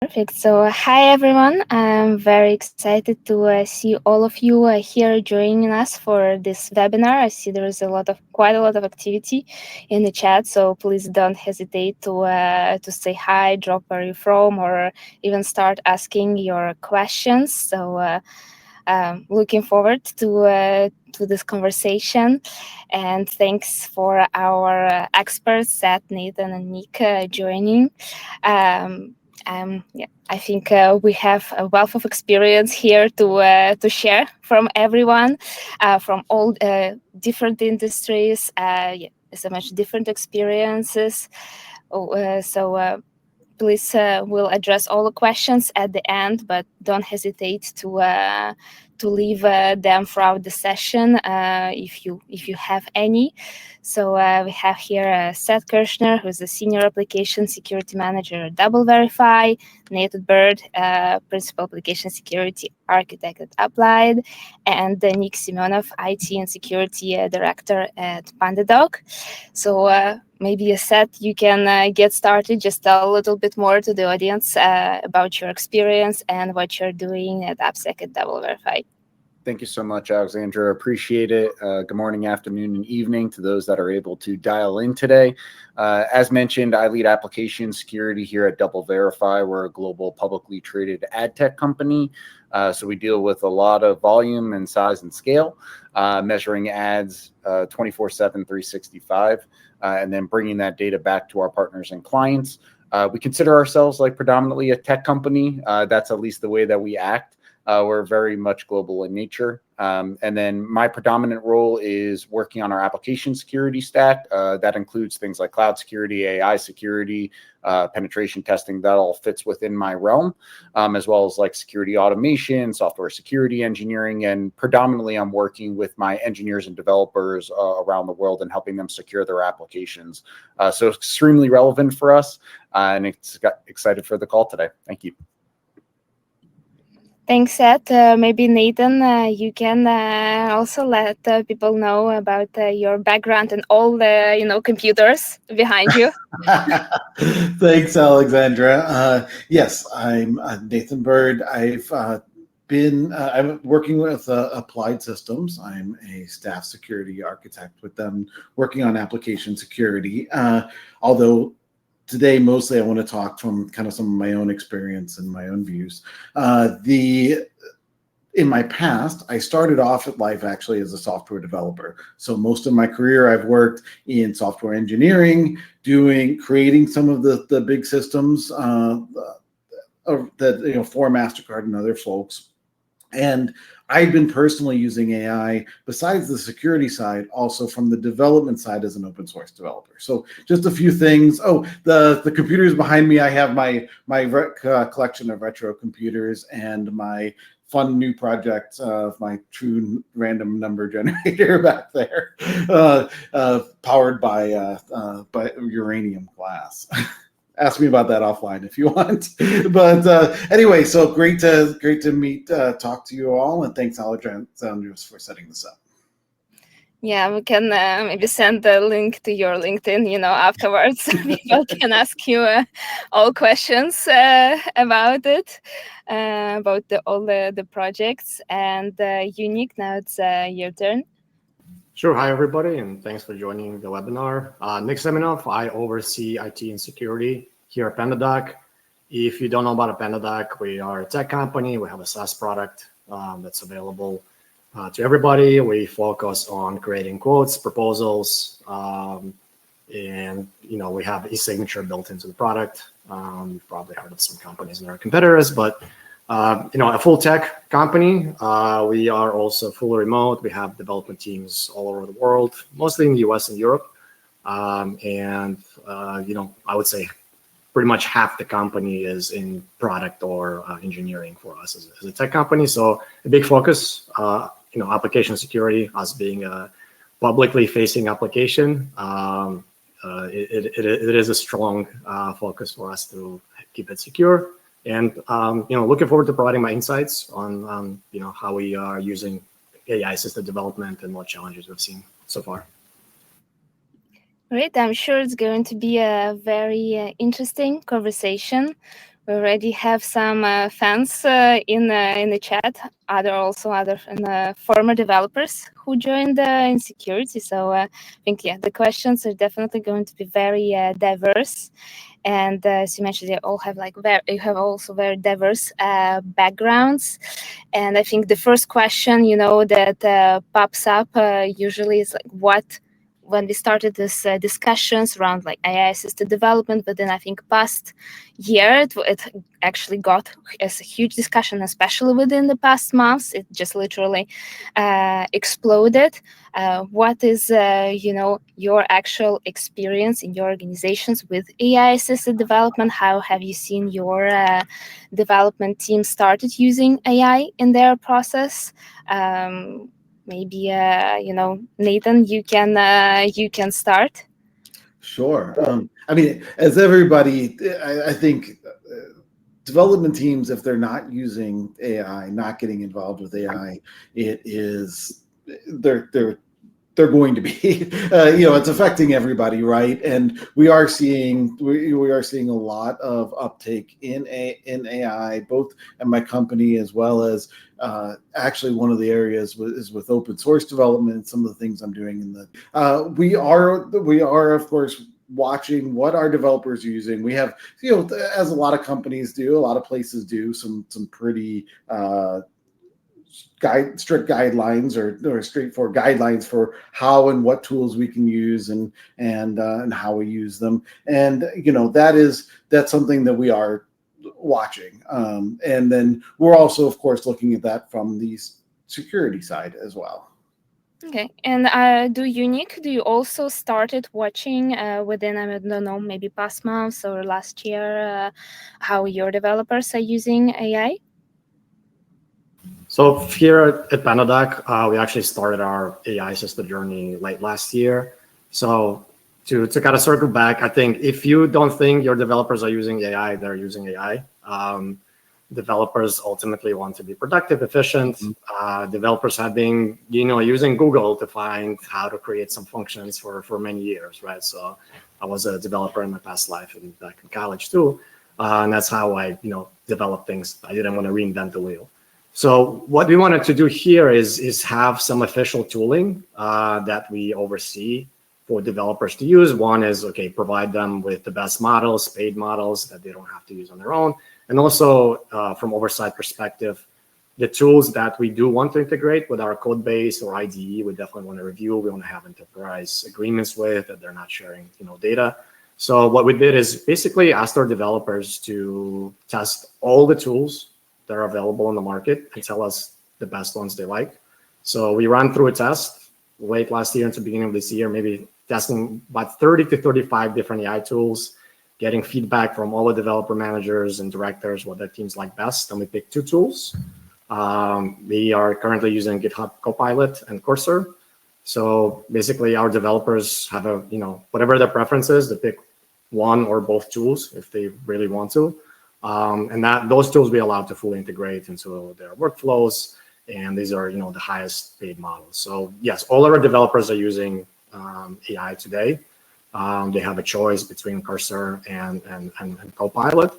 Perfect. So, hi everyone. I'm very excited to see all of you here joining us for this webinar. I see there is quite a lot of activity in the chat. So please don't hesitate to say hi, drop where you're from, or even start asking your questions. So looking forward to this conversation, and thanks for our experts, Seth, Nathan, and Nick joining. I think we have a wealth of experience here to share from everyone, from all different industries. So much different experiences. Please, we'll address all the questions at the end, but don't hesitate to leave them throughout the session if you have any. So we have here Seth Kersner, who's the Senior Application Security Manager at DoubleVerify, Nathan Bird, Principal Application Security Architect at Applied, and Nick Simonov, IT and Security Director at PandaDoc. So maybe, Seth, you can get started. Just tell a little bit more to the audience about your experience and what you're doing at AppSec at DoubleVerify. Thank you so much, Alexandra. Appreciate it. Good morning, afternoon, and evening to those that are able to dial in today. As mentioned, I lead application security here at DoubleVerify. We're a global publicly traded ad tech company. So we deal with a lot of volume and size and scale, measuring ads 24/7, 365, and then bringing that data back to our partners and clients. We consider ourselves like predominantly a tech company. That's at least the way that we act. We're very much global in nature. And then my predominant role is working on our application security stack. That includes things like cloud security, AI security, penetration testing. That all fits within my realm, as well as like security automation, software security engineering. And predominantly, I'm working with my engineers and developers around the world and helping them secure their applications. So it's extremely relevant for us. And excited for the call today. Thank you. Thanks, Seth. Maybe Nathan, you can also let people know about your background and all the computers behind you. Thanks, Alexandra. Yes, I'm Nathan Bird. I'm working with Applied Systems. I'm a staff security architect with them, working on application security. Although today, mostly I want to talk from kind of some of my own experience and my own views. In my past, I started off at life actually as a software developer. So most of my career, I've worked in software engineering, creating some of the big systems that for MasterCard and other folks. And I've been personally using AI, besides the security side, also from the development side as an open source developer. So just a few things. Oh, the computers behind me, I have my collection of retro computers and my fun new project of my true random number generator back there, powered by uranium glass. Ask me about that offline if you want. But anyway, so great to talk to you all, and thanks, Alexandra, for setting this up. Yeah, we can maybe send the link to your LinkedIn, afterwards. People can ask you all questions about it, about all the projects. And Unique, now it's your turn. Sure. Hi, everybody, and thanks for joining the webinar. Nick Simonov, I oversee IT and security here at PandaDoc. If you don't know about PandaDoc, we are a tech company. We have a SaaS product that's available to everybody. We focus on creating quotes, proposals, and we have e-signature built into the product. You've probably heard of some companies that are competitors, but a full tech company. We are also fully remote. We have development teams all over the world, mostly in the US and Europe. I would say pretty much half the company is in product or engineering for us as a tech company. So a big focus, application security, us being a publicly facing application. It is a strong focus for us to keep it secure. And looking forward to providing my insights on how we are using AI-assisted development and what challenges we've seen so far. Great. I'm sure it's going to be a very interesting conversation. We already have some fans in the chat. Other former developers who joined in security. So I think the questions are definitely going to be very diverse. And as you mentioned, you have also very diverse backgrounds. And I think the first question, that pops up usually is like, when we started this discussions around like AI assisted development, but then I think past year it actually got as a huge discussion, especially within the past months. It just literally exploded. What is your actual experience in your organizations with AI assisted development? How have you seen your development team started using AI in their process? Maybe Nathan, you can start. Sure. I mean, as everybody, I think development teams, if they're not using AI, not getting involved with AI, they're going to be, it's affecting everybody, right? And we are seeing a lot of uptake in AI, both at my company as well as actually one of the areas is with open source development. Some of the things I'm doing in the we are of course watching what our developers are using. We have, as a lot of companies do, a lot of places do, some pretty strict guidelines or straightforward guidelines for how and what tools we can use and how we use them. And that's something that we are watching. And then we're also, of course, looking at that from the security side as well. Okay, and do you also started watching within, I don't know, maybe past months or last year, how your developers are using AI? So here at PandaDoc, we actually started our AI assisted journey late last year. So to kind of circle back, I think if you don't think your developers are using AI, they're using AI. Developers ultimately want to be productive, efficient. Developers have been, using Google to find how to create some functions for many years, right? So I was a developer in my past life and back in college too. And that's how I, developed things. I didn't want to reinvent the wheel. So what we wanted to do here is have some official tooling that we oversee for developers to use. One is, provide them with the best models, paid models that they don't have to use on their own. And also from oversight perspective, the tools that we do want to integrate with our code base or IDE, we definitely want to review. We want to have enterprise agreements with that they're not sharing, data. So what we did is basically asked our developers to test all the tools that are available in the market and tell us the best ones they like. So we ran through a test late last year into the beginning of this year, maybe testing about 30 to 35 different AI tools, getting feedback from all the developer managers and directors, what their teams like best. And we picked 2 tools. We are currently using GitHub Copilot and Kersner. So basically our developers have whatever their preference is, they pick one or both tools if they really want to. And those tools we allow to fully integrate into their workflows. And these are, the highest paid models. So yes, all of our developers are using AI today. They have a choice between Kersner and Copilot.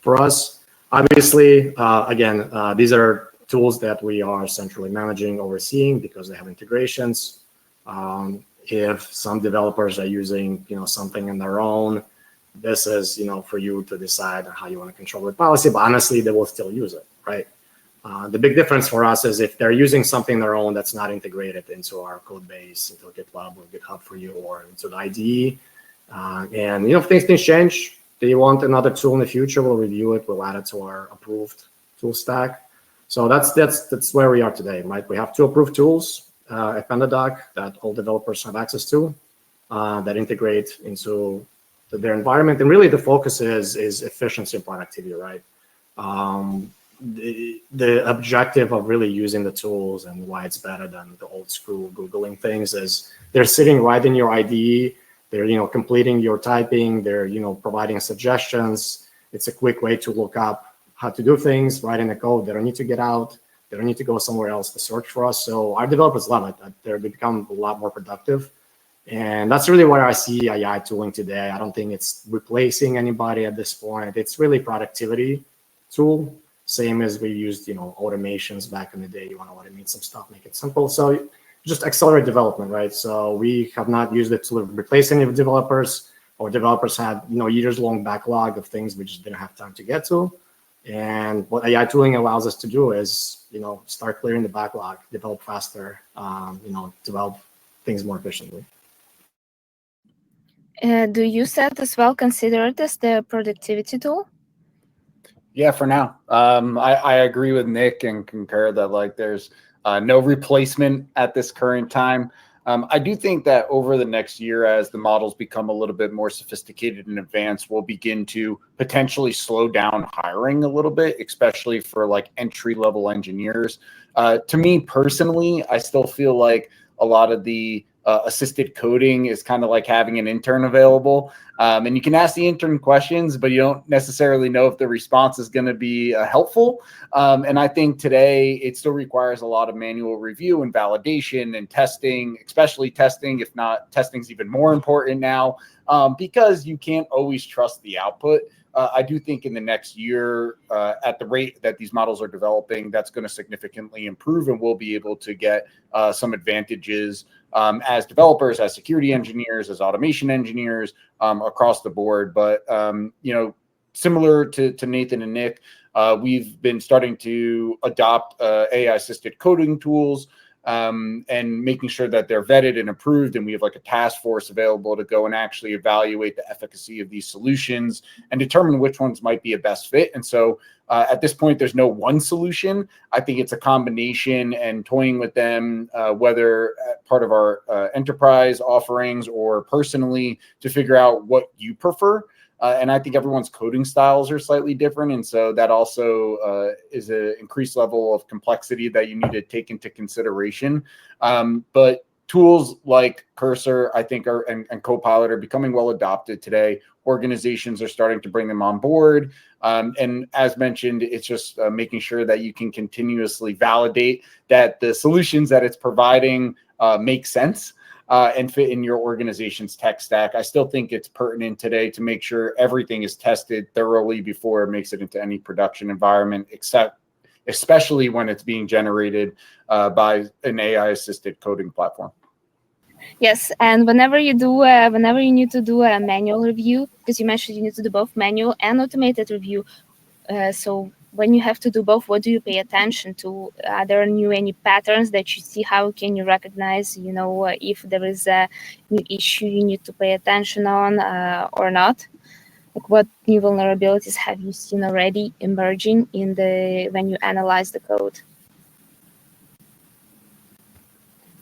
For us, obviously, again, these are tools that we are centrally managing, overseeing because they have integrations. If some developers are using, something on their own, this is, for you to decide how you want to control the policy, but honestly, they will still use it, right? The big difference for us is if they're using something on their own that's not integrated into our code base, into GitLab or GitHub for you or into the IDE. And, if things change, they want another tool in the future, we'll review it, we'll add it to our approved tool stack. So that's where we are today, right? We have 2 approved tools at PandaDoc that all developers have access to that integrate into their environment. And really the focus is efficiency and productivity, right? The objective of really using the tools and why it's better than the old school Googling things is they're sitting right in your IDE. They're, completing your typing. They're, providing suggestions. It's a quick way to look up how to do things right in the code. They don't need to get out. They don't need to go somewhere else to search for us. So our developers love it. They become a lot more productive. And that's really where I see AI tooling today. I don't think it's replacing anybody at this point. It's really productivity tool, same as we used, automations back in the day. You want to automate some stuff, make it simple. So just accelerate development, right? So we have not used it to replace any of the developers, or developers had, years-long backlog of things we just didn't have time to get to. And what AI tooling allows us to do is, start clearing the backlog, develop faster, develop things more efficiently. Do you, Seth, as well consider it as the productivity tool? Yeah, for now. I agree with Nick and concur that there's no replacement at this current time. I do think that over the next year, as the models become a little bit more sophisticated and advanced, we'll begin to potentially slow down hiring a little bit, especially for entry-level engineers. To me personally, I still feel like a lot of the assisted coding is kind of like having an intern available. And you can ask the intern questions, but you don't necessarily know if the response is going to be helpful. And I think today it still requires a lot of manual review and validation and testing, especially testing. If not, testing's even more important now, because you can't always trust the output. I do think in the next year, at the rate that these models are developing, that's going to significantly improve, and we'll be able to get some advantages as developers, as security engineers, as automation engineers, across the board. But similar to Nathan and Nick, we've been starting to adopt AI-assisted coding tools, and making sure that they're vetted and approved. And we have a task force available to go and actually evaluate the efficacy of these solutions and determine which ones might be a best fit. And so at this point, there's no one solution. I think it's a combination and toying with them, whether part of our enterprise offerings or personally, to figure out what you prefer. And I think everyone's coding styles are slightly different. And so that also is an increased level of complexity that you need to take into consideration. But tools like Kersner, I think, and Copilot are becoming well adopted today. Organizations are starting to bring them on board. And as mentioned, it's just making sure that you can continuously validate that the solutions that it's providing make sense. And fit in your organization's tech stack. I still think it's pertinent today to make sure everything is tested thoroughly before it makes it into any production environment, especially when it's being generated by an AI-assisted coding platform. Yes, and whenever you need to do a manual review, because you mentioned you need to do both manual and automated review. So when you have to do both, what do you pay attention to? Are there any patterns that you see? How can you recognize, if there is a new issue you need to pay attention on or not? What new vulnerabilities have you seen already emerging when you analyze the code?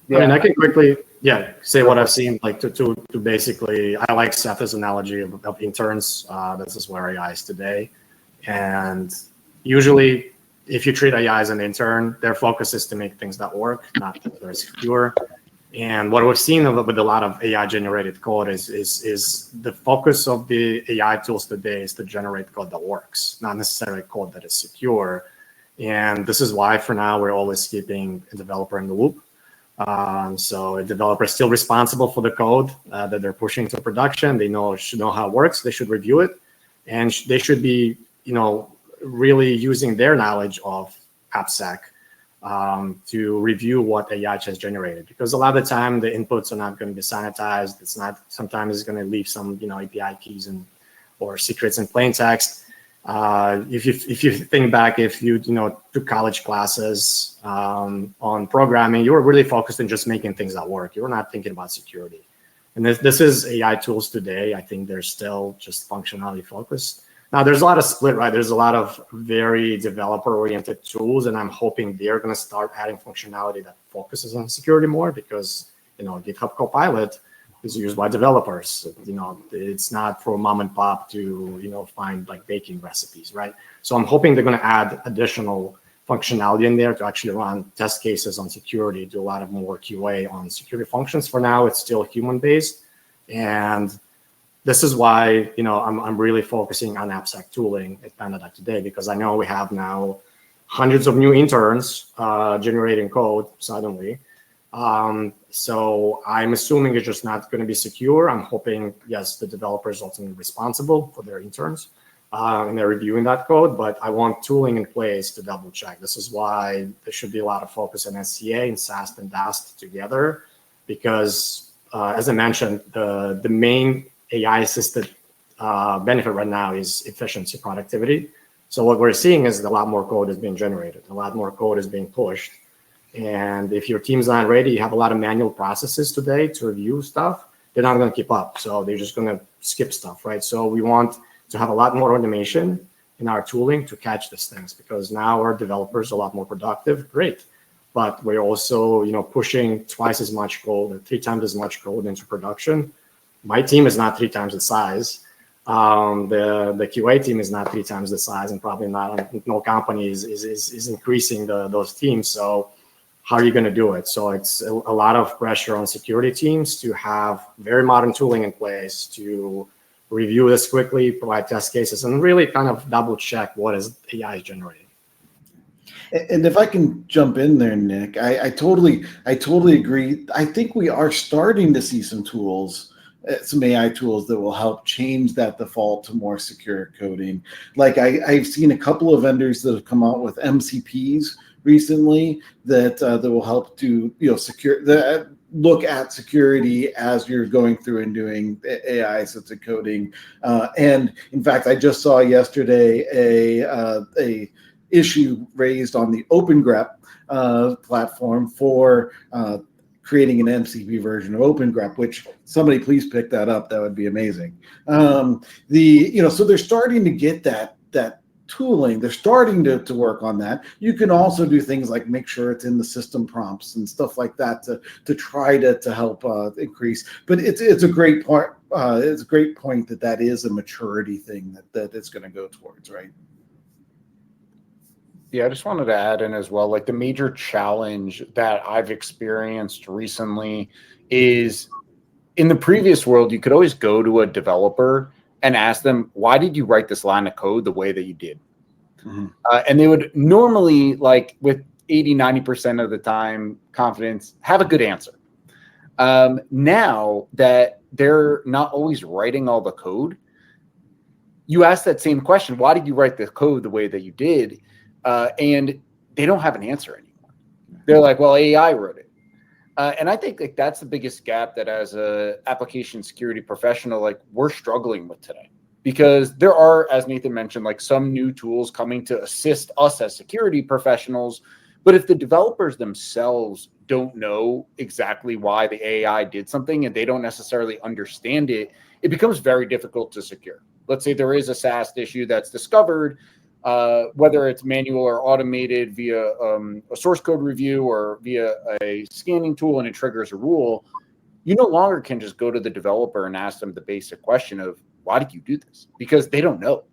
Yeah. I mean, I can quickly, say what I've seen. To basically, I like Seth's analogy of interns. This is where AI is today, and usually, if you treat AI as an intern, their focus is to make things that work, not that they're secure. And what we've seen with a lot of AI-generated code is the focus of the AI tools today is to generate code that works, not necessarily code that is secure. And this is why, for now, we're always keeping a developer in the loop. So a developer is still responsible for the code that they're pushing to production. They should know how it works. They should review it, and they should be, really using their knowledge of AppSec to review what AI has generated. Because a lot of the time, the inputs are not going to be sanitized. Sometimes it's going to leave some, API keys or secrets in plain text. If you think back, if you took college classes on programming, you were really focused on just making things that work. You were not thinking about security. And this is AI tools today. I think they're still just functionality focused. Now, there's a lot of split, right? There's a lot of very developer-oriented tools, and I'm hoping they're going to start adding functionality that focuses on security more, because GitHub Copilot is used by developers. It's not for mom and pop to find baking recipes, right? So I'm hoping they're going to add additional functionality in there to actually run test cases on security, do a lot of more QA on security functions. For now, it's still human-based, and this is why I'm really focusing on AppSec tooling at PandaDoc today, because I know we have now hundreds of new interns generating code suddenly. So I'm assuming it's just not going to be secure. I'm hoping, yes, the developer is ultimately responsible for their interns and they're reviewing that code, but I want tooling in place to double check. This is why there should be a lot of focus on SCA and SAST and DAST together, because as I mentioned, the main AI assisted benefit right now is efficiency, productivity. So what we're seeing is a lot more code is being generated, a lot more code is being pushed. And if your team's not ready, you have a lot of manual processes today to review stuff, they're not going to keep up. So they're just going to skip stuff, right? So we want to have a lot more automation in our tooling to catch these things, because now our developers are a lot more productive. Great. But we're also, pushing twice as much code, or 3 times as much code into production. My team is not 3 times the size. The QA team is not 3 times the size, and probably no company is increasing those teams. So how are you going to do it? So it's a lot of pressure on security teams to have very modern tooling in place to review this quickly, provide test cases, and really kind of double check what is AI generating. And if I can jump in there, Nick, I totally agree. I think we are starting to see some tools, some AI tools that will help change that default to more secure coding. Like I've seen a couple of vendors that have come out with MCPs recently that will help to look at security as you're going through and doing AI assisted coding. And in fact, I just saw yesterday a issue raised on the OpenGrep platform for creating an MCP version of OpenGrep, which somebody please pick that up. That would be amazing. So they're starting to get that tooling. They're starting to work on that. You can also do things like make sure it's in the system prompts and stuff like that to try to help increase. But it's a great part. It's a great point that is a maturity thing that it's going to go towards, right? Yeah, I just wanted to add in as well, like the major challenge that I've experienced recently is in the previous world, you could always go to a developer and ask them, why did you write this line of code the way that you did? Mm-hmm. And they would normally, like with 80-90% of the time confidence, have a good answer. Now that they're not always writing all the code, you ask that same question, why did you write the code the way that you did? And they don't have an answer anymore. They're like, well, AI wrote it. And I think like that's the biggest gap that as a application security professional, like we're struggling with today, because there are, as Nathan mentioned, like some new tools coming to assist us as security professionals. But if the developers themselves don't know exactly why the AI did something and they don't necessarily understand it, it becomes very difficult to secure. Let's say there is a SAST issue that's discovered, whether it's manual or automated via a source code review or via a scanning tool, and it triggers a rule, you no longer can just go to the developer and ask them the basic question of, why did you do this? Because they don't know.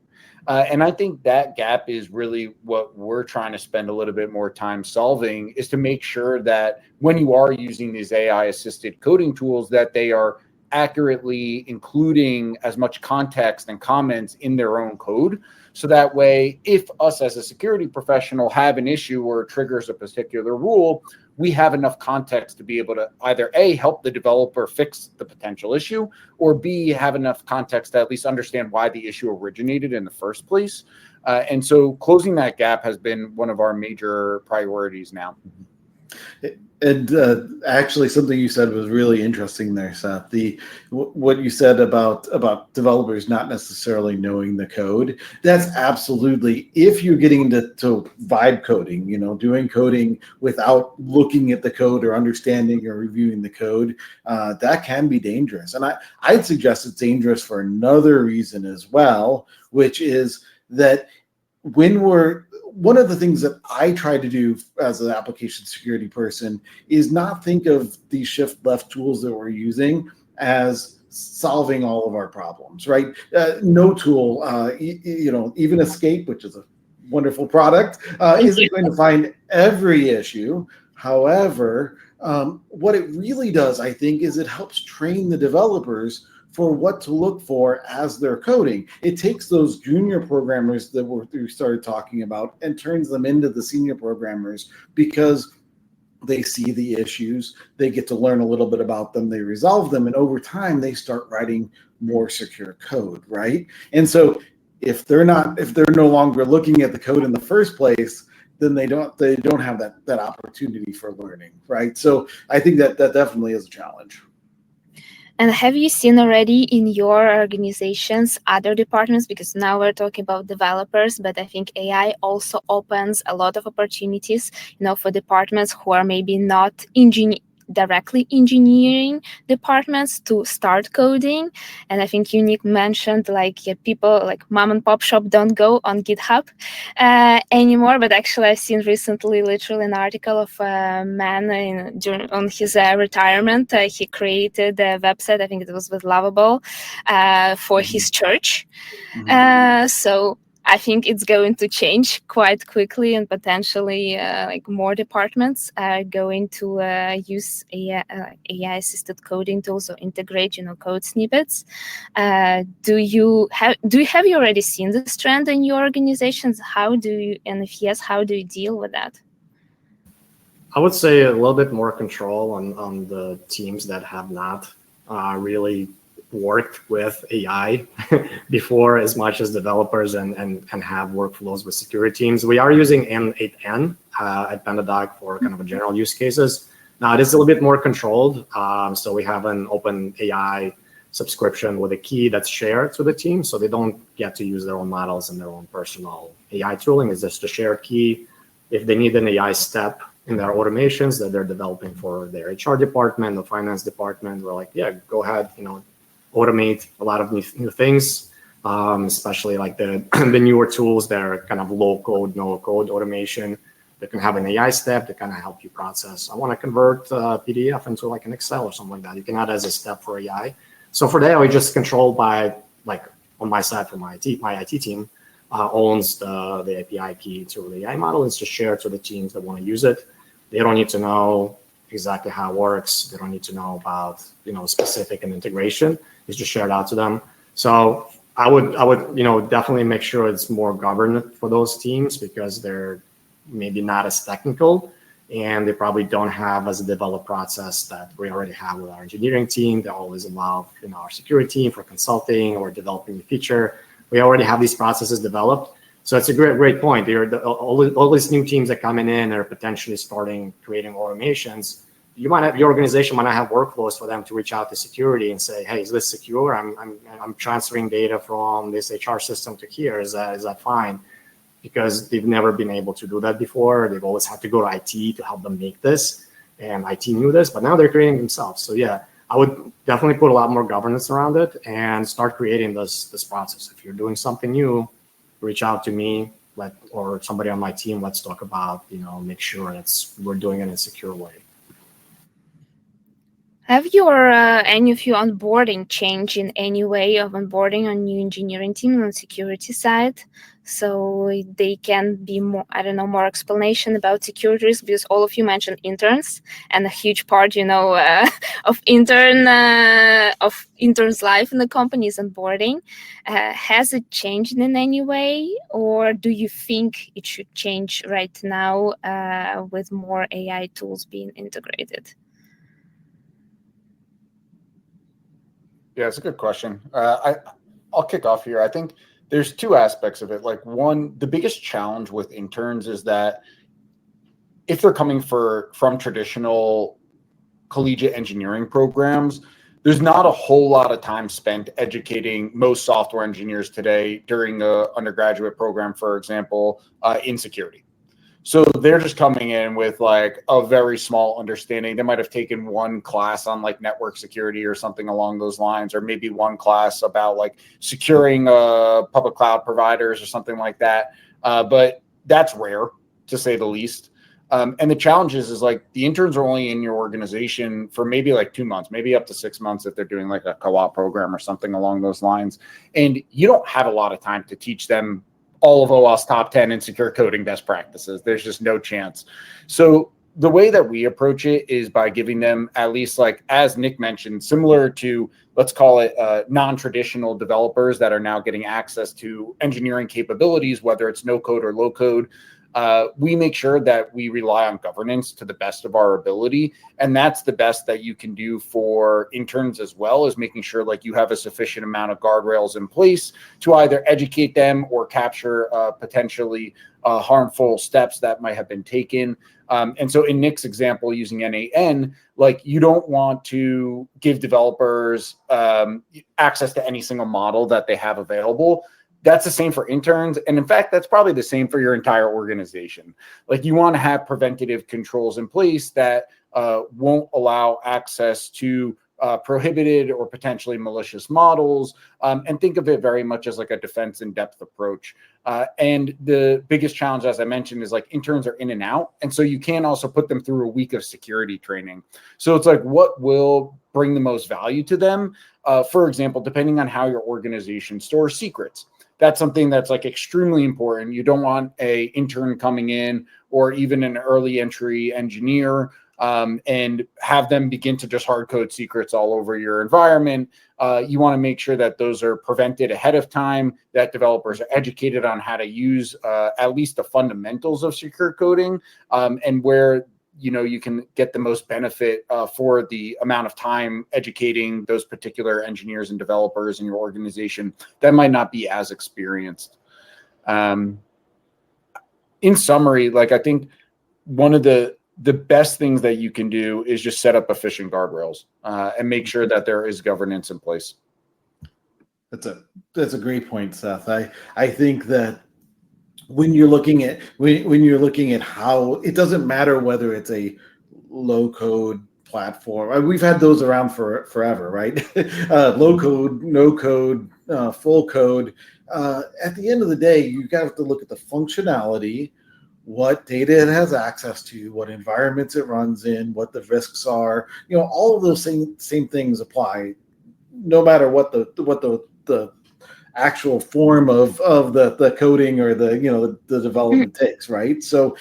And I think that gap is really what we're trying to spend a little bit more time solving, is to make sure that when you are using these AI assisted coding tools, that they are accurately including as much context and comments in their own code. So that way, if us as a security professional have an issue or triggers a particular rule, we have enough context to be able to either A, help the developer fix the potential issue, or B, have enough context to at least understand why the issue originated in the first place. And so closing that gap has been one of our major priorities now. And actually, something you said was really interesting there, Seth. What you said about developers not necessarily knowing the code. That's absolutely, if you're getting to vibe coding, doing coding without looking at the code or understanding or reviewing the code, that can be dangerous. And I'd suggest it's dangerous for another reason as well, which is that one of the things that I try to do as an application security person is not think of these shift left tools that we're using as solving all of our problems, right? No tool, even Escape, which is a wonderful product, isn't going to find every issue. However, what it really does, I think, is it helps train the developers for what to look for as they're coding. It takes those junior programmers that we started talking about and turns them into the senior programmers, because they see the issues, they get to learn a little bit about them, they resolve them, and over time they start writing more secure code, right? And so if they're no longer looking at the code in the first place, then they don't have that opportunity for learning, right? So I think that definitely is a challenge. And have you seen already in your organizations other departments? Because now we're talking about developers, but I think AI also opens a lot of opportunities, for departments who are maybe not directly engineering departments to start coding. And I think Unique mentioned people like mom and pop shop don't go on GitHub anymore, but actually I've seen recently literally an article of a man on his retirement. He created a website, I think it was with Lovable, for his church. So I think it's going to change quite quickly, and potentially more departments are going to use AI-assisted coding tools or integrate, code snippets. Do you have you already seen this trend in your organizations? And if yes, how do you deal with that? I would say a little bit more control on the teams that have not really worked with AI before as much as developers and have workflows with security teams. We are using N8N at PandaDoc for kind of a general use cases. Now it is a little bit more controlled. So we have an open AI subscription with a key that's shared to the team. So they don't get to use their own models and their own personal AI tooling. It's just a shared key. If they need an AI step in their automations that they're developing for their HR department, the finance department, we're like, yeah, go ahead, automate a lot of new things, especially like the newer tools that are kind of low code, no code automation that can have an AI step that kind of help you process. I want to convert PDF into like an Excel or something like that. You can add as a step for AI. So for that, we just control by on my side for my IT team owns the API key to the AI model. It's just shared to the teams that want to use it. They don't need to know exactly how it works. They don't need to know about specific and integration. It's just shared out to them. So I would definitely make sure it's more governed for those teams because they're maybe not as technical and they probably don't have as a developed process that we already have with our engineering team. They're always involved in our security team for consulting or developing the feature. We already have these processes developed. So it's a great point. All these new teams that coming in are potentially starting creating automations. Your organization might not have workflows for them to reach out to security and say, hey, is this secure? I'm transferring data from this HR system to here. Is that fine? Because they've never been able to do that before. They've always had to go to IT to help them make this, and IT knew this, but now they're creating themselves. So yeah, I would definitely put a lot more governance around it and start creating this process. If you're doing something new, reach out to me, or somebody on my team. Let's talk about, make sure we're doing it in a secure way. Have any of you onboarding changed in any way of onboarding on new engineering team on security side? So they can be more, more explanation about security risk, because all of you mentioned interns, and a huge part, of interns' life in the company is onboarding. Has it changed in any way, or do you think it should change right now with more AI tools being integrated? Yeah, it's a good question. I'll kick off here. I think there's two aspects of it. Like one, the biggest challenge with interns is that if they're coming from traditional collegiate engineering programs, there's not a whole lot of time spent educating most software engineers today during an undergraduate program, for example, in security. So they're just coming in with like a very small understanding. They might have taken one class on like network security or something along those lines, or maybe one class about like securing public cloud providers or something like that. But that's rare, to say the least. And the challenge is like the interns are only in your organization for maybe like 2 months, maybe up to 6 months if they're doing like a co-op program or something along those lines. And you don't have a lot of time to teach them all of OWASP's top 10 in secure coding best practices. There's just no chance. So the way that we approach it is by giving them, at least like, as Nick mentioned, similar to, let's call it non-traditional developers that are now getting access to engineering capabilities, whether it's no code or low code. we make sure that we rely on governance to the best of our ability. And that's the best that you can do for interns as well, is making sure like you have a sufficient amount of guardrails in place to either educate them or capture potentially harmful steps that might have been taken. And so in Nick's example, using NAN, like you don't want to give developers access to any single model that they have available. That's the same for interns. And in fact, that's probably the same for your entire organization. Like you want to have preventative controls in place that won't allow access to prohibited or potentially malicious models, and think of it very much as like a defense in depth approach. And the biggest challenge, as I mentioned, is like interns are in and out. And so you can also put them through a week of security training. So it's like, what will bring the most value to them? For example, depending on how your organization stores secrets. That's something that's like extremely important. You don't want a intern coming in or even an early entry engineer and have them begin to just hard code secrets all over your environment. You want to make sure that those are prevented ahead of time, that developers are educated on how to use at least the fundamentals of secure coding, and where you can get the most benefit for the amount of time educating those particular engineers and developers in your organization that might not be as experienced. In summary, like I think one of the best things that you can do is just set up efficient guardrails and make sure that there is governance in place. That's a great point, Seth. I think that when you're looking at how it doesn't matter whether it's a low code platform. We've had those around forever, right? Low code, no code, full code. At the end of the day, you have to look at the functionality, what data it has access to, what environments it runs in, what the risks are. All of those same things apply, no matter what the actual form of the coding or the development takes, right? So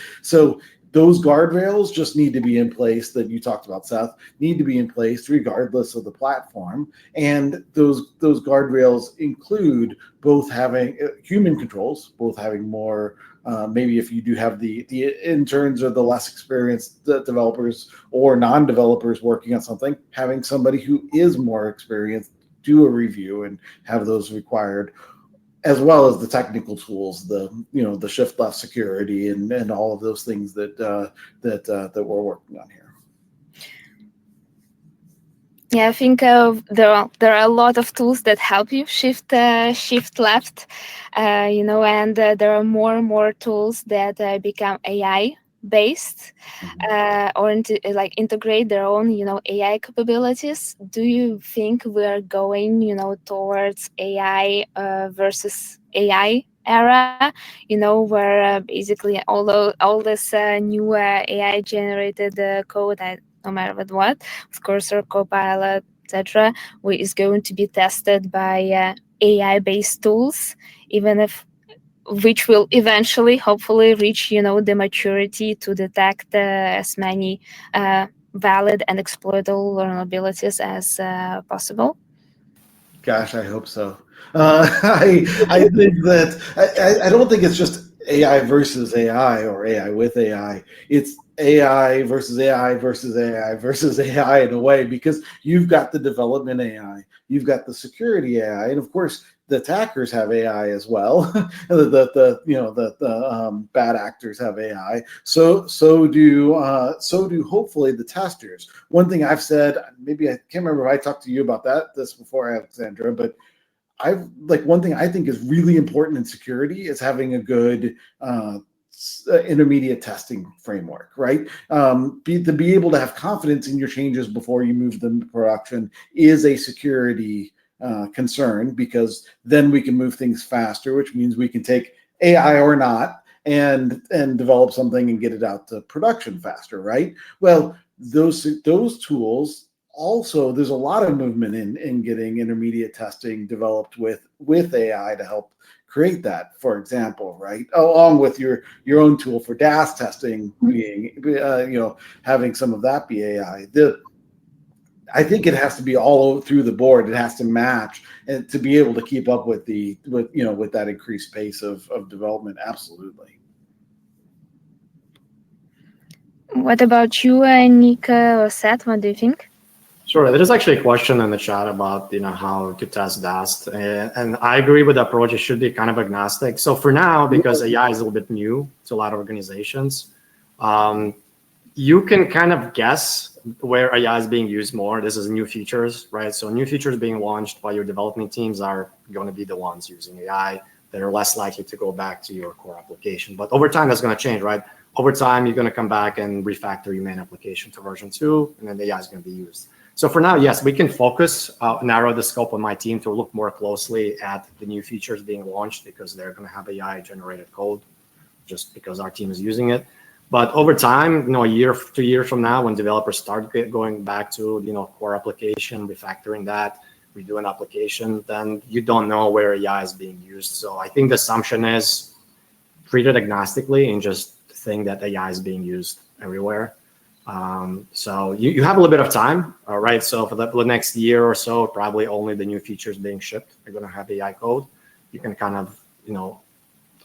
those guardrails just need to be in place that you talked about, Seth, need to be in place regardless of the platform. And those guardrails include both having human controls, both having more, maybe if you do have the interns or the less experienced developers or non-developers working on something, having somebody who is more experienced do a review and have those required, as well as the technical tools, the shift left security and all of those things that we're working on here. Yeah, I think there are a lot of tools that help you shift left, and there are more and more tools that become AI-based or integrate their own, AI capabilities. Do you think we're going, towards AI versus AI era, where basically all this new AI generated code, no matter what, of Cursor, Copilot, etc., is going to be tested by AI-based tools, which will eventually, hopefully, reach the maturity to detect as many valid and exploitable vulnerabilities as possible. Gosh, I hope so. I think that I don't think it's just AI versus AI or AI with AI. It's AI versus AI versus AI versus AI in a way, because you've got the development AI, you've got the security AI, and of course the attackers have AI as well. the bad actors have AI. So do hopefully the testers. One thing I've said, maybe I can't remember if I talked to you about this before, Alexandra, but one thing I think is really important in security is having a good intermediate testing framework, right? To be able to have confidence in your changes before you move them to production is a security concern, because then we can move things faster, which means we can take AI or not and develop something and get it out to production faster, right? Well, those tools. Also, there's a lot of movement in getting intermediate testing developed with AI to help create that, for example, right? Along with your own tool for DAST testing being, having some of that be AI. I think it has to be all through the board. It has to match and to be able to keep up with that increased pace of development. Absolutely. What about you, Nick or Seth? What do you think? Sure. There is actually a question in the chat about how to test DAST, and I agree with the approach. It should be kind of agnostic. So for now, because AI is a little bit new to a lot of organizations, you can kind of guess where AI is being used more. This is new features, right? So new features being launched by your development teams are going to be the ones using AI. They're less likely to go back to your core application. But over time, that's going to change, right? Over time, you're going to come back and refactor your main application to version 2, and then the AI is going to be used. So for now, yes, we can focus, narrow the scope of my team to look more closely at the new features being launched because they're going to have AI-generated code just because our team is using it. But over time, a year, 2 years from now, when developers start going back to, core application, refactoring that, redo an application, then you don't know where AI is being used. So I think the assumption is treat it agnostically and just think that AI is being used everywhere. So you have a little bit of time, all right? So for the next year or so, probably only the new features being shipped are going to have AI code. You can kind of,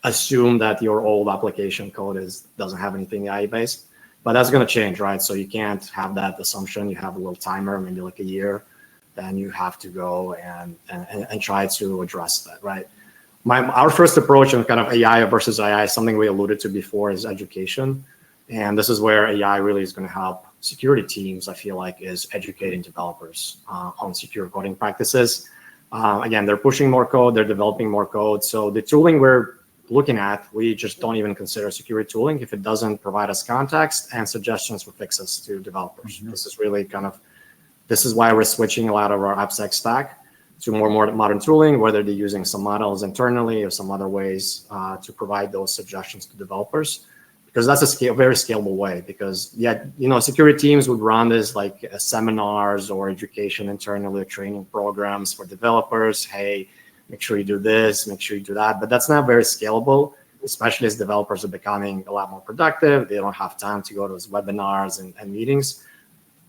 assume that your old application code doesn't have anything AI-based, but that's going to change, right? So you can't have that assumption. You have a little timer, maybe like a year, then you have to go and try to address that, right? Our first approach on kind of AI versus AI, something we alluded to before, is education. And this is where AI really is going to help security teams, I feel like, is educating developers on secure coding practices. Again, they're pushing more code, they're developing more code. So the tooling we're looking at, we just don't even consider security tooling if it doesn't provide us context and suggestions for fixes to developers. Mm-hmm. This is really this is why we're switching a lot of our AppSec stack to more modern tooling, whether they're using some models internally or some other ways to provide those suggestions to developers. Because that's a very scalable way. Because security teams would run this like seminars or education internally, training programs for developers. Hey, make sure you do this, make sure you do that. But that's not very scalable, especially as developers are becoming a lot more productive. They don't have time to go to those webinars and meetings.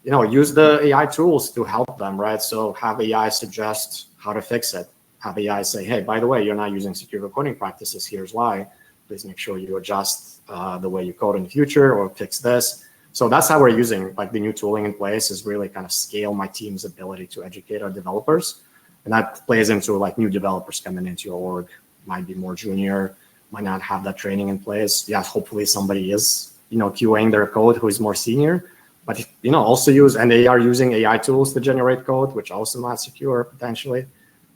Use the AI tools to help them, right? So have AI suggest how to fix it. Have AI say, hey, by the way, you're not using secure coding practices. Here's why. Please make sure you adjust the way you code in the future or fix this. So that's how we're using the new tooling in place, is really kind of scale my team's ability to educate our developers. And that plays into new developers coming into your org, might be more junior, might not have that training in place. Yeah, hopefully somebody is, QAing their code who is more senior, but, also and they are using AI tools to generate code, which also not secure potentially.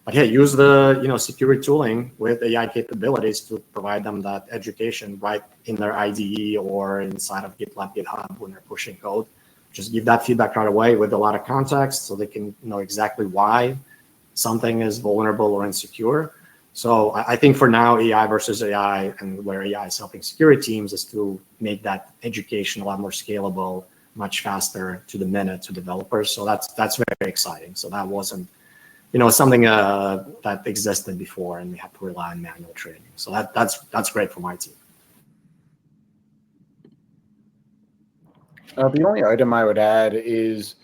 But yeah, use the security tooling with AI capabilities to provide them that education right in their IDE or inside of GitLab, GitHub when they're pushing code. Just give that feedback right away with a lot of context so they can know exactly why something is vulnerable or insecure. So I think for now, AI versus AI, and where AI is helping security teams, is to make that education a lot more scalable, much faster to the minute to developers. So that's very exciting. So that wasn't something that existed before, and we had to rely on manual training. So that's great for my team. The only item I would add is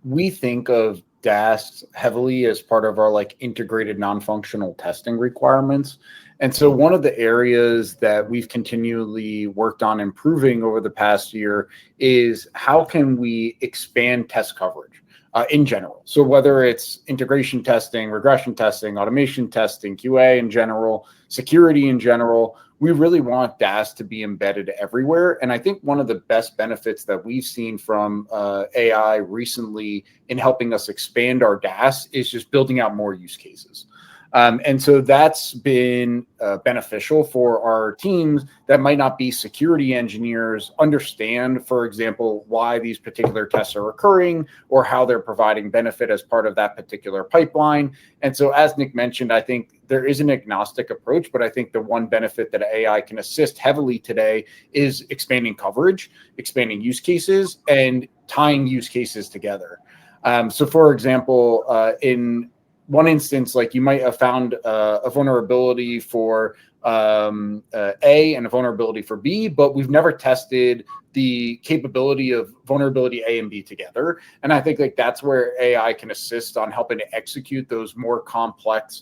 we think of DAST heavily as part of our integrated non-functional testing requirements. And so one of the areas that we've continually worked on improving over the past year is how can we expand test coverage in general. So whether it's integration testing, regression testing, automation testing, QA in general, security in general, we really want DAST to be embedded everywhere. And I think one of the best benefits that we've seen from AI recently in helping us expand our DAST is just building out more use cases. And so that's been beneficial for our teams that might not be security engineers, understand, for example, why these particular tests are occurring or how they're providing benefit as part of that particular pipeline. And so as Nick mentioned, I think there is an agnostic approach, but I think the one benefit that AI can assist heavily today is expanding coverage, expanding use cases, and tying use cases together. So for example, in one instance, like you might have found a vulnerability for A and a vulnerability for B, but we've never tested the capability of vulnerability A and B together. And I think like that's where AI can assist on helping to execute those more complex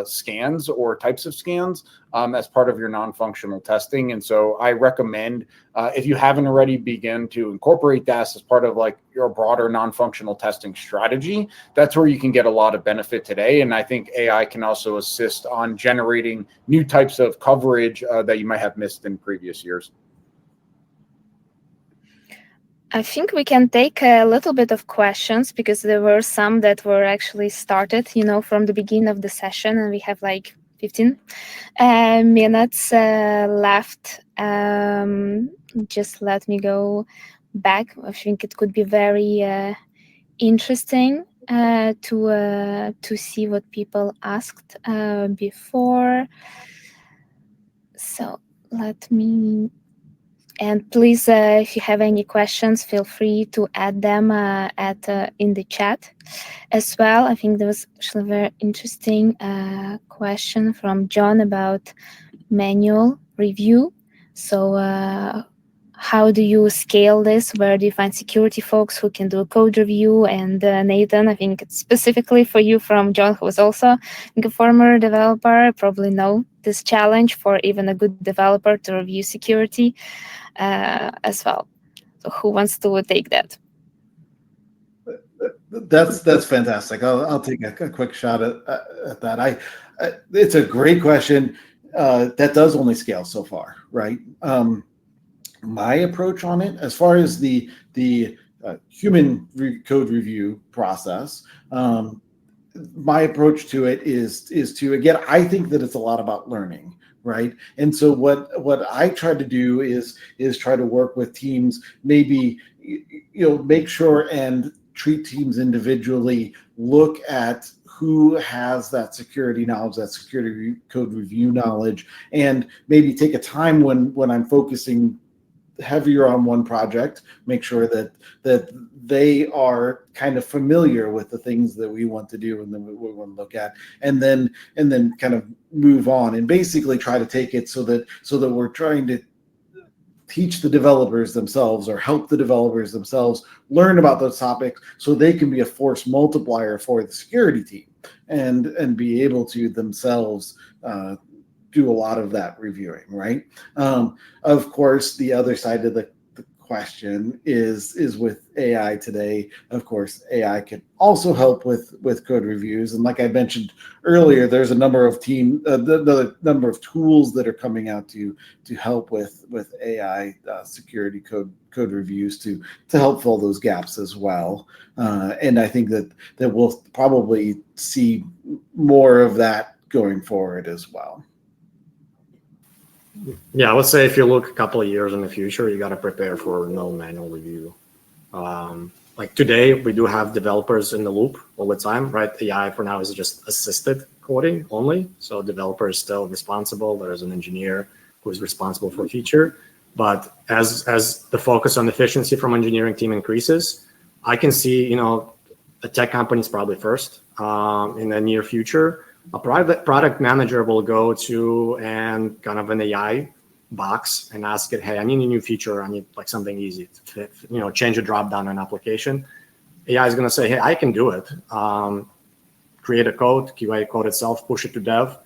scans or types of scans as part of your non-functional testing. And so I recommend, if you haven't already, begin to incorporate DAST as part of like your broader non-functional testing strategy. That's where you can get a lot of benefit today. And I think AI can also assist on generating new types of coverage that you might have missed in previous years. I think we can take a little bit of questions because there were some that were actually started, from the beginning of the session, and we have like 15 minutes left. Just let me go back. I think it could be very interesting to see what people asked before. So let me. And please, if you have any questions, feel free to add them in the chat as well. I think there was actually a very interesting question from John about manual review. So how do you scale this? Where do you find security folks who can do a code review? And Nathan, I think it's specifically for you from John, who was also a former developer, probably know this challenge for even a good developer to review security as well. So who wants to take that? That's fantastic. I'll take a quick shot at that. It's a great question. That does only scale so far, right? My approach on it, as far as the human code review process, my approach to it is to, again, I think that it's a lot about learning, right? And so what I try to do is try to work with teams, maybe make sure and treat teams individually, look at who has that security knowledge, that security code review knowledge, and maybe take a time when I'm focusing heavier on one project, make sure that they are kind of familiar with the things that we want to do and then we want to look at, and then kind of move on and basically try to take it so that we're trying to teach the developers themselves or help the developers themselves learn about those topics so they can be a force multiplier for the security team and be able to themselves do a lot of that reviewing, right? Of course, the other side of the question is with AI today. Of course, AI can also help with code reviews, and like I mentioned earlier, there's a number of the number of tools that are coming out to help with AI security code reviews to help fill those gaps as well. And I think that we'll probably see more of that going forward as well. Yeah, I would say if you look a couple of years in the future, you got to prepare for no manual review. Like today, we do have developers in the loop all the time, right? AI for now is just assisted coding only. So developer is still responsible. There is an engineer who is responsible for feature. But as the focus on efficiency from engineering team increases, I can see, the tech companies probably first in the near future. A product manager will go to and kind of an AI box and ask it, hey, I need a new feature. I need like something easy to change a drop down in an application. AI is going to say, hey, I can do it. Create a code, QA code itself, push it to dev.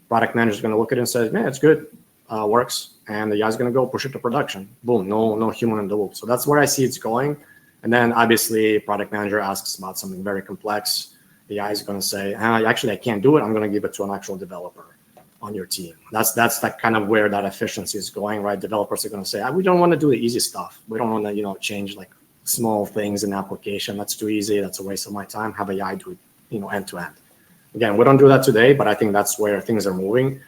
Product manager is going to look at it and say, yeah, it's good, works. And the AI is going to go push it to production. Boom, no human in the loop. So that's where I see it's going. And then obviously product manager asks about something very complex. The AI is going to say, actually, I can't do it. I'm going to give it to an actual developer on your team. That's that kind of where that efficiency is going, right? Developers are going to say, we don't want to do the easy stuff. We don't want to, change like small things in the application. That's too easy. That's a waste of my time. Have AI do it, end to end. Again, we don't do that today, but I think that's where things are moving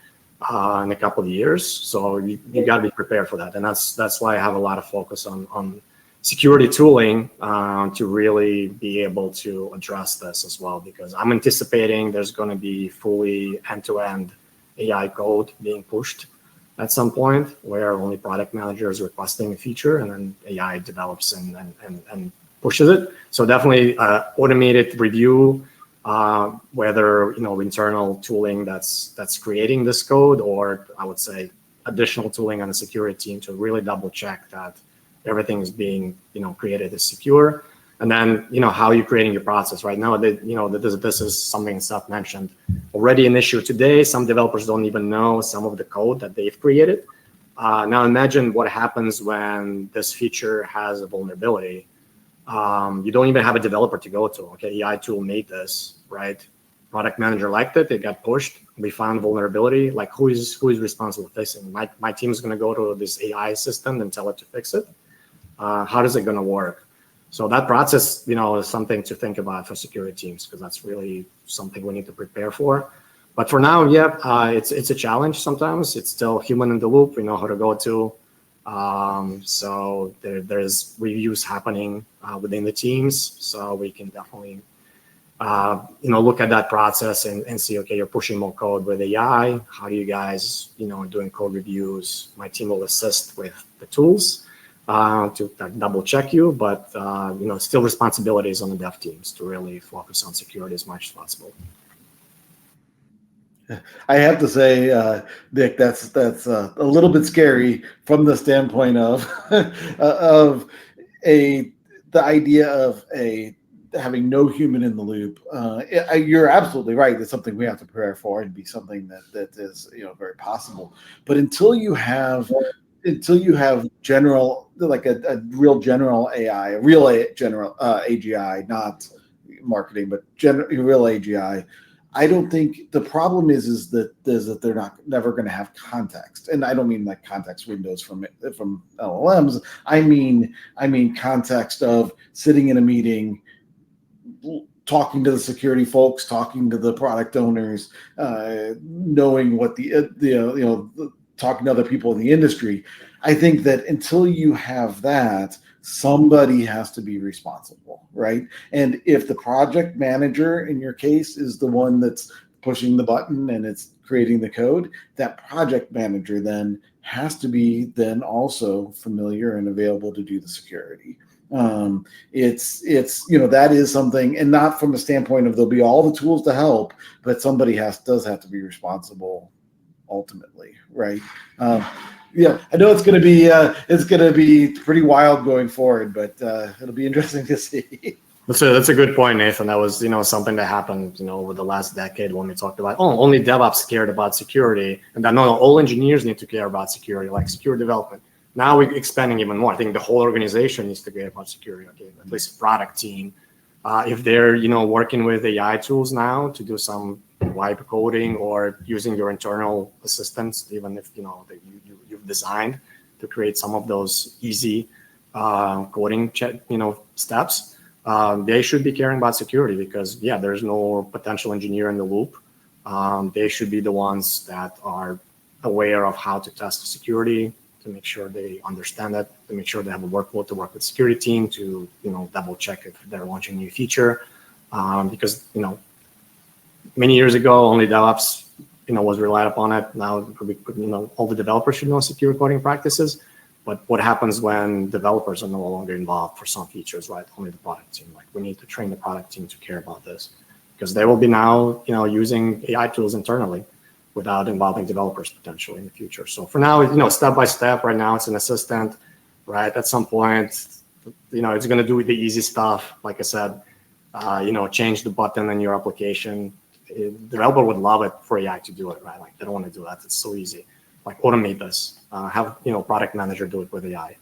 in a couple of years. So you got to be prepared for that. And that's why I have a lot of focus on security tooling to really be able to address this as well, because I'm anticipating there's going to be fully end-to-end AI code being pushed at some point where only product manager is requesting a feature and then AI develops and pushes it. So definitely automated review whether internal tooling that's creating this code, or I would say additional tooling on the security team to really double check that everything is being created as secure. And then how you're creating your process right now. This is something Seth mentioned already an issue today. Some developers don't even know some of the code that they've created. Now imagine what happens when this feature has a vulnerability. You don't even have a developer to go to. Okay, AI tool made this, right? Product manager liked it. It got pushed. We found vulnerability. Like who is responsible for fixing? My team is going to go to this AI assistant and tell it to fix it. How is it going to work? So that process, is something to think about for security teams, because that's really something we need to prepare for. But for now, it's a challenge sometimes. It's still human in the loop. We know how to go to. So there's reviews happening within the teams. So we can definitely, look at that process and see, okay, you're pushing more code with AI. How do you guys, doing code reviews? My team will assist with the tools to double check you, but, still responsibilities on the dev teams to really focus on security as much as possible. I have to say, Nick, that's a little bit scary from the standpoint of the idea of having no human in the loop. You're absolutely right. It's something we have to prepare for and be something that is very possible. But until you have general, like a real general AI, a real general AGI, not marketing, but real AGI. I don't think the problem is that they're never going to have context, and I don't mean like context windows from LLMs. I mean context of sitting in a meeting, talking to the security folks, talking to the product owners, knowing what talking to other people in the industry. I think that until you have that, somebody has to be responsible, right? And if the project manager, in your case, is the one that's pushing the button and it's creating the code, that project manager then has to be then also familiar and available to do the security. It's that is something, and not from a standpoint of there'll be all the tools to help, but somebody does have to be responsible ultimately, right? Yeah, I know it's going to be pretty wild going forward, but it'll be interesting to see. That's a good point, Nathan. That was something that happened over the last decade when we talked about only DevOps cared about security, and that all engineers need to care about security, like secure development. Now we're expanding even more. I think the whole organization needs to care about security. Okay, at least product team, if they're working with AI tools now to do some vibe coding or using your internal assistants, even if you've designed to create some of those easy coding steps, they should be caring about security, because there's no potential engineer in the loop. They should be the ones that are aware of how to test the security, to make sure they understand it, to make sure they have a workflow to work with the security team to double check if they're launching a new feature, because many years ago only DevOps was relied upon it. Now all the developers should know secure coding practices. But what happens when developers are no longer involved for some features, right? Only the product team. Like, we need to train the product team to care about this, because they will be now using AI tools internally without involving developers potentially in the future. So for now, step by step. Right now it's an assistant, right? At some point, it's going to do the easy stuff. Like I said, change the button in your application. The developer would love it for AI to do it, right? Like, they don't want to do that. It's so easy. Like, automate this. Have product manager do it with AI.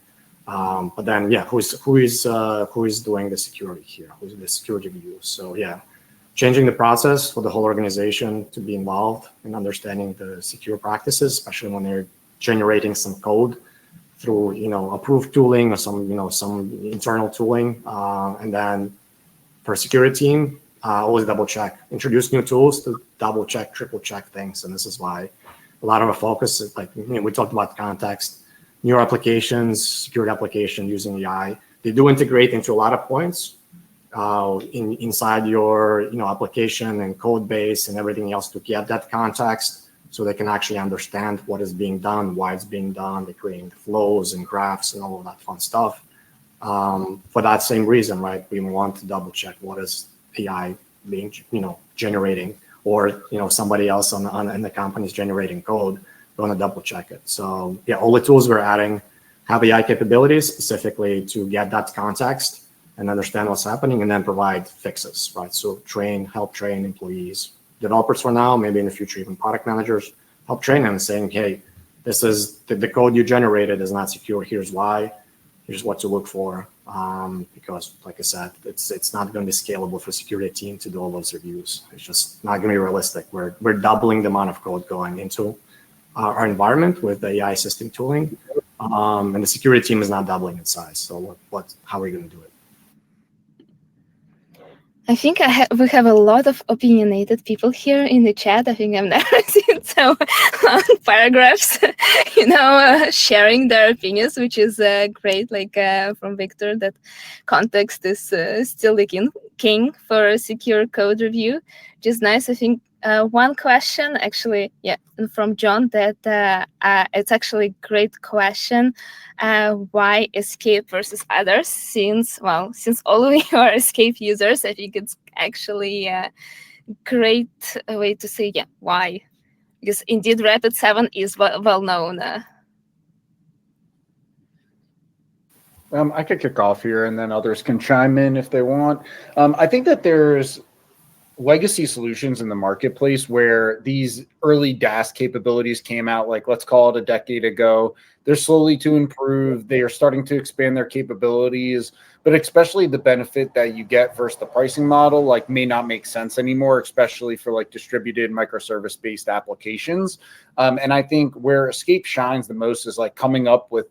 But then who is doing the security here? Who's the security review? So changing the process for the whole organization to be involved in understanding the secure practices, especially when they're generating some code through approved tooling or some internal tooling, and then for security team, always double check, introduce new tools to double check, triple check things. And this is why a lot of our focus is, like, we talked about context, new applications, security application using AI. They do integrate into a lot of points inside your application and code base and everything else to get that context, so they can actually understand what is being done, why it's being done. They're creating the flows and graphs and all of that fun stuff. For that same reason, right? We want to double check what is AI being, generating, or, somebody else in the company is generating code, we want to double check it. So yeah, all the tools we're adding have AI capabilities specifically to get that context and understand what's happening, and then provide fixes, right? So help train employees, developers for now, maybe in the future, even product managers, help train them saying, hey, this is the code you generated is not secure. Here's why. Here's what to look for. Because, like I said, it's not going to be scalable for security team to do all those reviews. It's just not going to be realistic. We're doubling the amount of code going into our environment with the AI system tooling, and the security team is not doubling in size. So how are we going to do it? I think we have a lot of opinionated people here in the chat. I think I've never seen so long paragraphs, sharing their opinions, which is great. Like from Victor, that context is still the king for secure code review, which is nice. I think one question, actually, from John, that it's actually a great question. Why Escape versus others? Since all of you are Escape users, I think it's actually a great way to say, why? Because indeed, Rapid7 is well known. I could kick off here, and then others can chime in if they want. I think that there's legacy solutions in the marketplace where these early DAST capabilities came out, like let's call it a decade ago. They're slowly to improve. They are starting to expand their capabilities, but especially the benefit that you get versus the pricing model, like may not make sense anymore, especially for like distributed microservice-based applications. And I think where Escape shines the most is like coming up with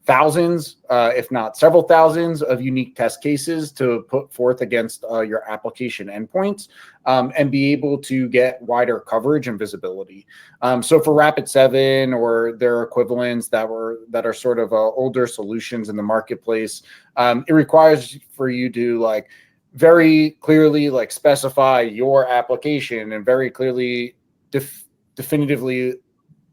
thousands, if not several thousands of unique test cases to put forth against your application endpoints, and be able to get wider coverage and visibility. So for Rapid7 or their equivalents that are sort of older solutions in the marketplace, it requires for you to like very clearly like specify your application and very clearly definitively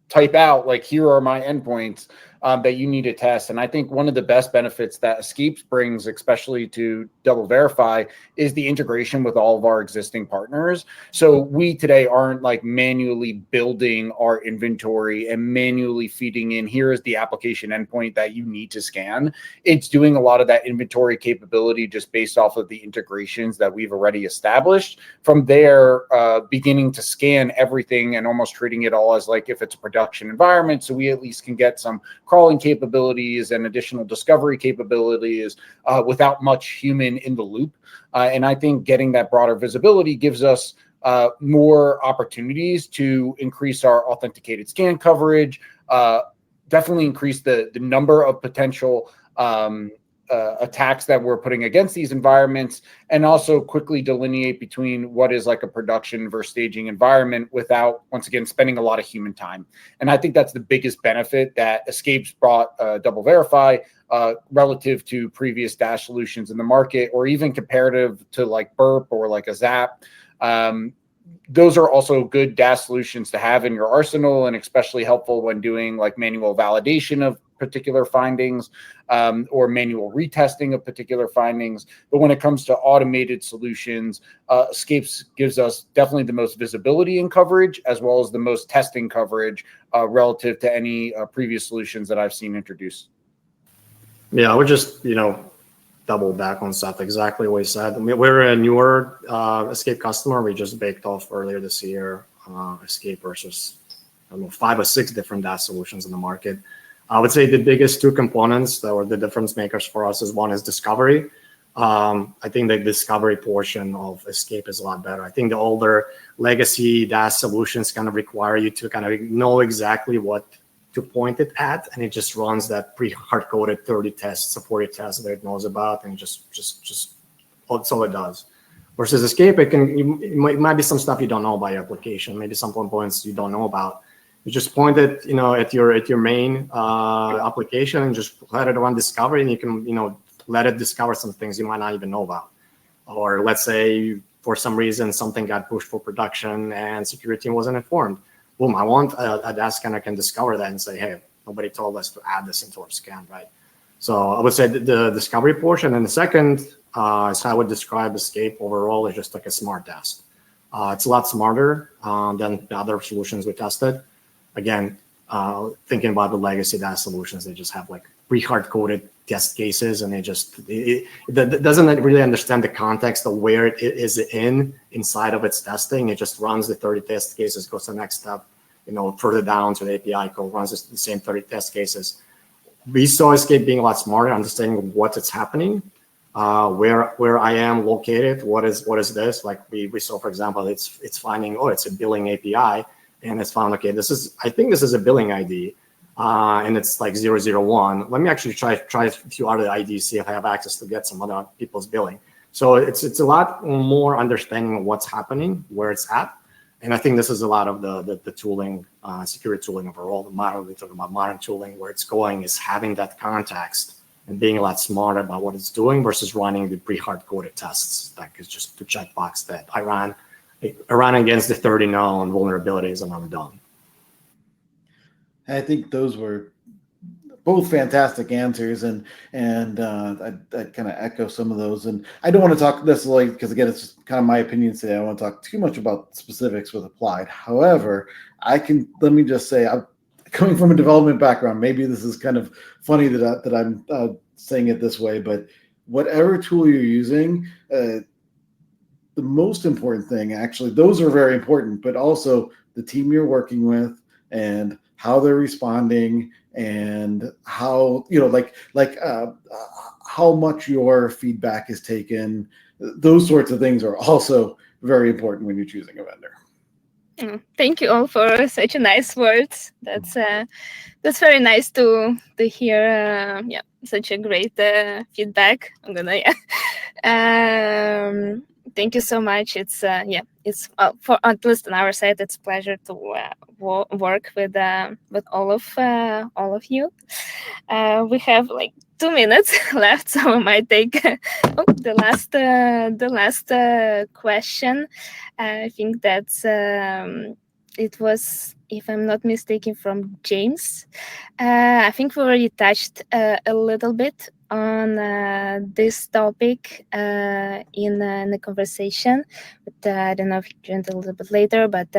type out like, here are my endpoints that you need to test. And I think one of the best benefits that Escape brings, especially to DoubleVerify, is the integration with all of our existing partners. So we today aren't like manually building our inventory and manually feeding in, here is the application endpoint that you need to scan. It's doing a lot of that inventory capability just based off of the integrations that we've already established. From there, beginning to scan everything and almost treating it all as like if it's a production environment, so we at least can get some crawling capabilities and additional discovery capabilities without much human in the loop. And I think getting that broader visibility gives us more opportunities to increase our authenticated scan coverage, definitely increase the number of potential attacks that we're putting against these environments, and also quickly delineate between what is like a production versus staging environment without, once again, spending a lot of human time. And I think that's the biggest benefit that Escape's brought DoubleVerify relative to previous DAST solutions in the market, or even comparative to like Burp or like a Zap. Those are also good DAST solutions to have in your arsenal, and especially helpful when doing like manual validation of particular findings or manual retesting of particular findings. But when it comes to automated solutions, Escape gives us definitely the most visibility and coverage, as well as the most testing coverage relative to any previous solutions that I've seen introduced. Yeah, I would just, double back on Seth, exactly what he said. I mean, we're a newer Escape customer. We just baked off earlier this year Escape versus, 5 or 6 different DAST solutions in the market. I would say the biggest 2 components that were the difference makers for us is one is discovery. I think the discovery portion of Escape is a lot better. I think the older legacy DAST solutions kind of require you to kind of know exactly what to point it at, and it just runs that pre-hard-coded 30 tests, supported tests that it knows about, and just that's all it does. Versus Escape, it might be some stuff you don't know about your application, maybe some points you don't know about. You just point it, at your main application and just let it run discovery, and you can, let it discover some things you might not even know about. Or let's say for some reason something got pushed for production and security team wasn't informed. Boom, I want a DAST scanner can discover that and say, hey, nobody told us to add this into our scan, right? So I would say the discovery portion, and the second is how I would describe Escape overall is just like a smart DAST. It's a lot smarter than the other solutions we tested. Again, thinking about the legacy DAST solutions, they just have like pre-hard-coded test cases, and it doesn't really understand the context of where it is inside of its testing. It just runs the 30 test cases, goes to the next step, further down to the API code, runs the same 30 test cases. We saw Escape being a lot smarter, understanding what is happening, where I am located, what is this? Like we saw, for example, it's finding, it's a billing API, and it's found, okay, I think this is a billing ID, and it's like 001. Let me actually try a few other IDs, see if I have access to get some other people's billing. So it's a lot more understanding of what's happening, where it's at. And I think this is a lot of the tooling, security tooling overall. The modern, we talk about modern tooling, where it's going is having that context and being a lot smarter about what it's doing versus running the pre-hard-coded tests. That is just to check box that I ran against the 30 known vulnerabilities and I'm done. I think those were both fantastic answers, and I'd kind of echo some of those. And I don't want to talk necessarily, because again, it's just kind of my opinions today. I don't want to talk too much about specifics with applied. However, let me just say, I'm coming from a development background. Maybe this is kind of funny that I'm saying it this way, but whatever tool you're using, the most important thing, actually, those are very important, but also the team you're working with and how they're responding, and how how much your feedback is taken. Those sorts of things are also very important when you're choosing a vendor. Thank you all for such a nice words. That's very nice to hear. Such a great feedback. I'm gonna thank you so much. It's for at least on our side, it's a pleasure to work with all of you. We have like 2 minutes left, so I might take the last question. I think that's it was, if I'm not mistaken, from James. I think we already touched a little bit on this topic in the conversation, but I don't know if you joined a little bit later, but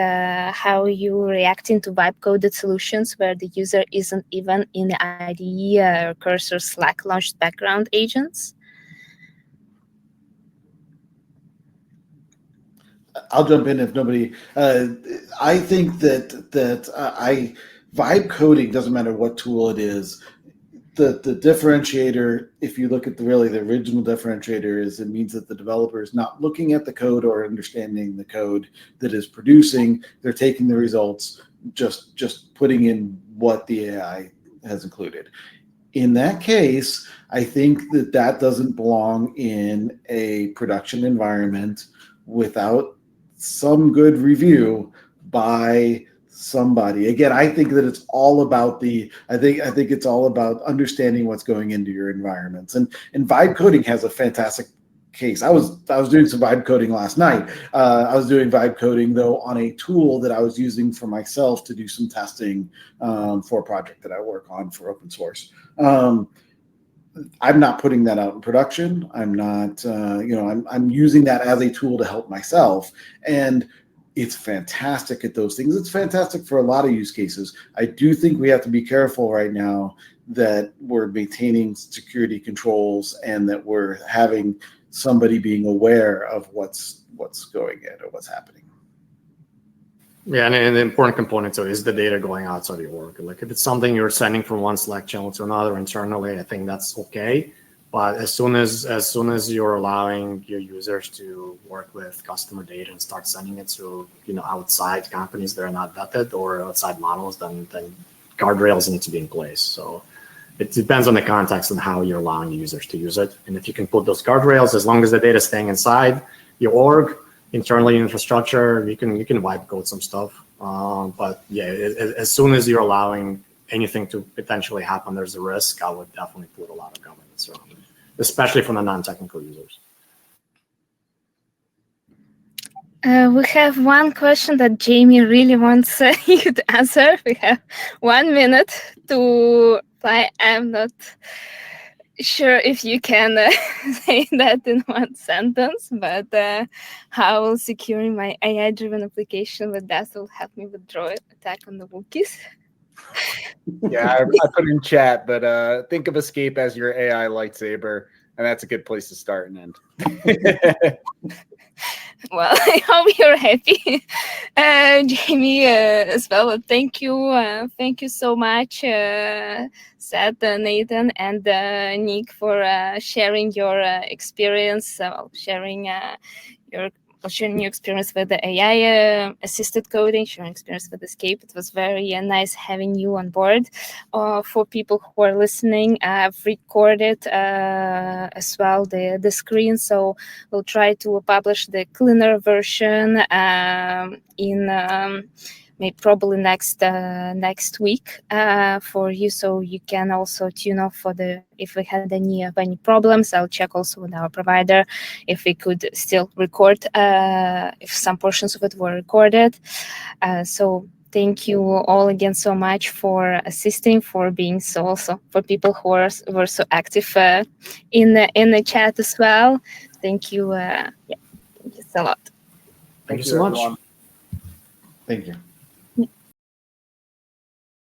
how you reacting to vibe-coded solutions where the user isn't even in the IDE or Cursor Slack launched background agents? I'll jump in if nobody. I think that vibe coding doesn't matter what tool it is. The differentiator, if you look at the original differentiator, is it means that the developer is not looking at the code or understanding the code that is producing. They're taking the results, just putting in what the AI has included. In that case, I think that doesn't belong in a production environment without some good review by somebody. Again, I think that it's all about I think it's all about understanding what's going into your environments. And vibe coding has a fantastic case. I was doing some vibe coding last night. I was doing vibe coding though on a tool that I was using for myself to do some testing for a project that I work on for open source. I'm not putting that out in production. I'm not, I'm using that as a tool to help myself. And it's fantastic at those things. It's fantastic for a lot of use cases. I do think we have to be careful right now that we're maintaining security controls and that we're having somebody being aware of what's going in or what's happening. Yeah, and the important component to it is the data going outside of your work. Like if it's something you're sending from one Slack channel to another internally, I think that's okay. But as soon as you're allowing your users to work with customer data and start sending it to outside companies that are not vetted or outside models, then guardrails need to be in place. So it depends on the context and how you're allowing users to use it. And if you can put those guardrails, as long as the data is staying inside your org, internally infrastructure, you can vibe code some stuff. But yeah, as soon as you're allowing anything to potentially happen, there's a risk. I would definitely put a lot of governance around it, especially from the non-technical users. We have one question that Jamie really wants you to answer. We have 1 minute to reply. I'm not sure if you can say that in one sentence, but how securing my AI-driven application with DAST will help me withdraw attack on the Wookiees. Yeah, I put in chat, but think of Escape as your AI lightsaber, and that's a good place to start and end. Well, I hope you're happy, Jamie, as well. Thank you so much, Seth, Nathan, and Nick for sharing your experience, sharing your experience with the AI assisted coding, sharing experience with Escape. It was very nice having you on board. For people who are listening, I've recorded as well the screen, so we'll try to publish the cleaner version in maybe probably next week for you, so you can also tune off for if we had any problems. I'll check also with our provider if we could still record if some portions of it were recorded. So thank you all again so much for assisting, for being also for people who were so active in the chat as well. Thank you. Thank you so lot. Thank you so much. Thank you.